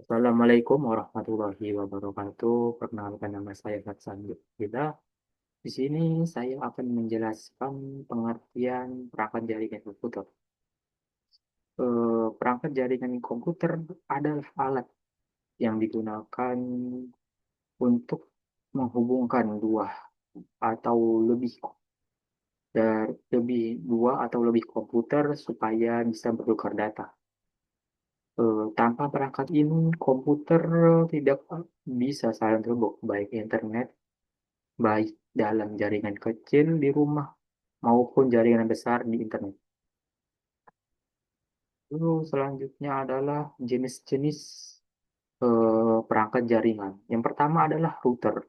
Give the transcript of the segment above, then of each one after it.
Assalamualaikum warahmatullahi wabarakatuh. Perkenalkan nama saya Hasan Kita. Di sini saya akan menjelaskan pengertian perangkat jaringan komputer. Perangkat jaringan komputer adalah alat yang digunakan untuk menghubungkan atau lebih dua atau lebih komputer supaya bisa bertukar data. Tanpa perangkat ini, komputer tidak bisa saling terhubung, baik internet, baik dalam jaringan kecil di rumah maupun jaringan besar di internet. Lalu selanjutnya adalah jenis-jenis perangkat jaringan. Yang pertama adalah router.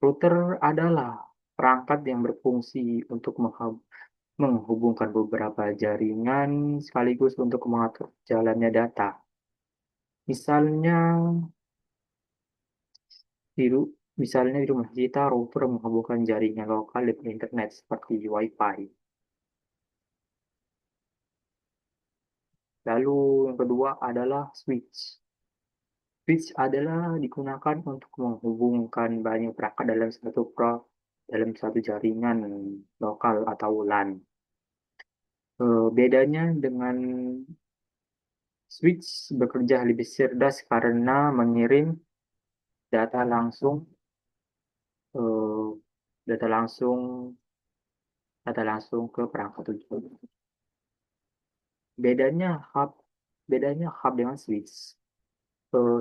Router adalah perangkat yang berfungsi untuk menghubungkan beberapa jaringan sekaligus untuk mengatur jalannya data. Misalnya misalnya di rumah kita, router menghubungkan jaringan lokal dengan internet seperti Wi-Fi. Lalu yang kedua adalah switch. Switch adalah digunakan untuk menghubungkan banyak perangkat dalam satu jaringan lokal atau LAN. Bedanya dengan switch bekerja lebih cerdas karena mengirim data langsung eh, data langsung data langsung ke perangkat tujuan. Bedanya hub bedanya hub dengan switch.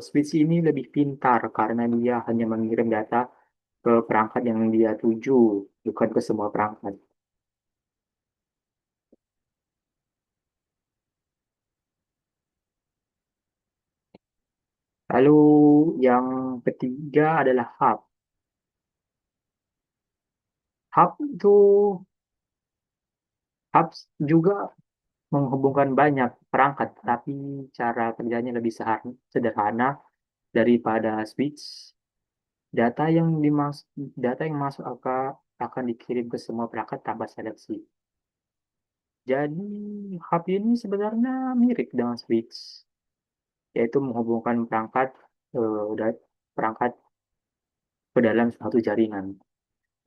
Switch ini lebih pintar karena dia hanya mengirim data ke perangkat yang dia tuju, bukan ke semua perangkat. Lalu yang ketiga adalah hub. Hub itu hub juga menghubungkan banyak perangkat, tapi cara kerjanya lebih sederhana daripada switch. Data yang masuk akan dikirim ke semua perangkat tanpa seleksi. Jadi hub ini sebenarnya mirip dengan switch, yaitu menghubungkan perangkat ke dalam suatu jaringan.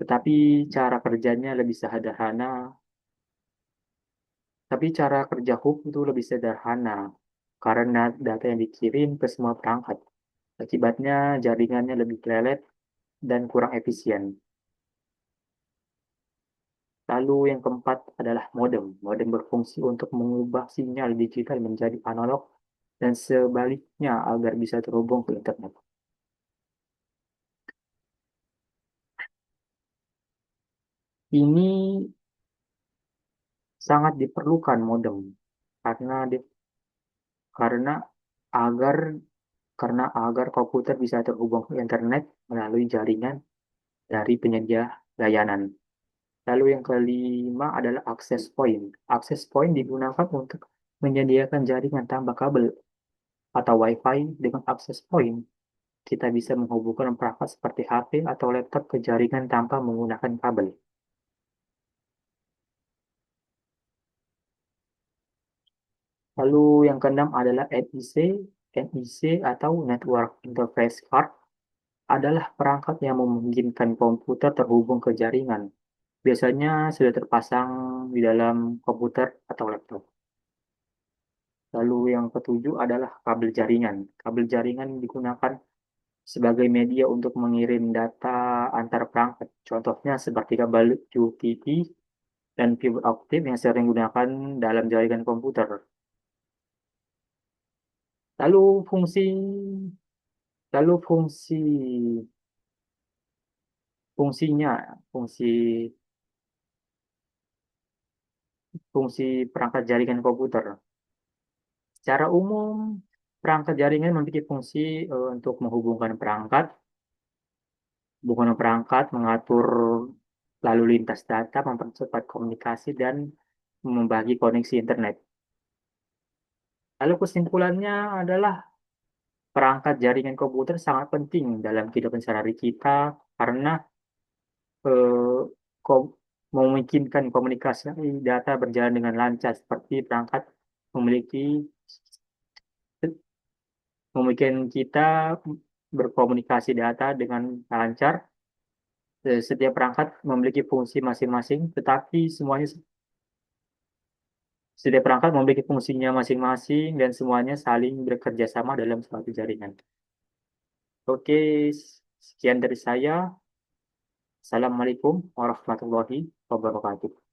Tetapi cara kerjanya lebih sederhana, tapi cara kerja hub itu lebih sederhana karena data yang dikirim ke semua perangkat. Akibatnya jaringannya lebih lelet dan kurang efisien. Lalu yang keempat adalah modem. Modem berfungsi untuk mengubah sinyal digital menjadi analog dan sebaliknya agar bisa terhubung ke internet. Ini sangat diperlukan modem karena di- karena agar agar komputer bisa terhubung ke internet melalui jaringan dari penyedia layanan. Lalu yang kelima adalah access point. Access point digunakan untuk menyediakan jaringan tanpa kabel atau Wi-Fi. Dengan access point, kita bisa menghubungkan perangkat seperti HP atau laptop ke jaringan tanpa menggunakan kabel. Lalu yang keenam adalah NIC. NIC atau Network Interface Card adalah perangkat yang memungkinkan komputer terhubung ke jaringan. Biasanya sudah terpasang di dalam komputer atau laptop. Lalu yang ketujuh adalah kabel jaringan. Kabel jaringan digunakan sebagai media untuk mengirim data antar perangkat. Contohnya seperti kabel UTP dan fiber optik yang sering digunakan dalam jaringan komputer. Lalu fungsi lalu fungsinya, fungsi fungsi perangkat jaringan komputer. Secara umum, perangkat jaringan memiliki fungsi untuk menghubungkan perangkat, mengatur lalu lintas data, mempercepat komunikasi, dan membagi koneksi internet. Lalu kesimpulannya adalah perangkat jaringan komputer sangat penting dalam kehidupan sehari-hari kita karena eh, kom- memungkinkan komunikasi data berjalan dengan lancar seperti perangkat memiliki memungkinkan kita berkomunikasi data dengan lancar. Setiap perangkat memiliki fungsi masing-masing, tetapi setiap perangkat memiliki fungsinya masing-masing dan semuanya saling bekerja sama dalam suatu jaringan. Oke, sekian dari saya. Assalamualaikum warahmatullahi wabarakatuh.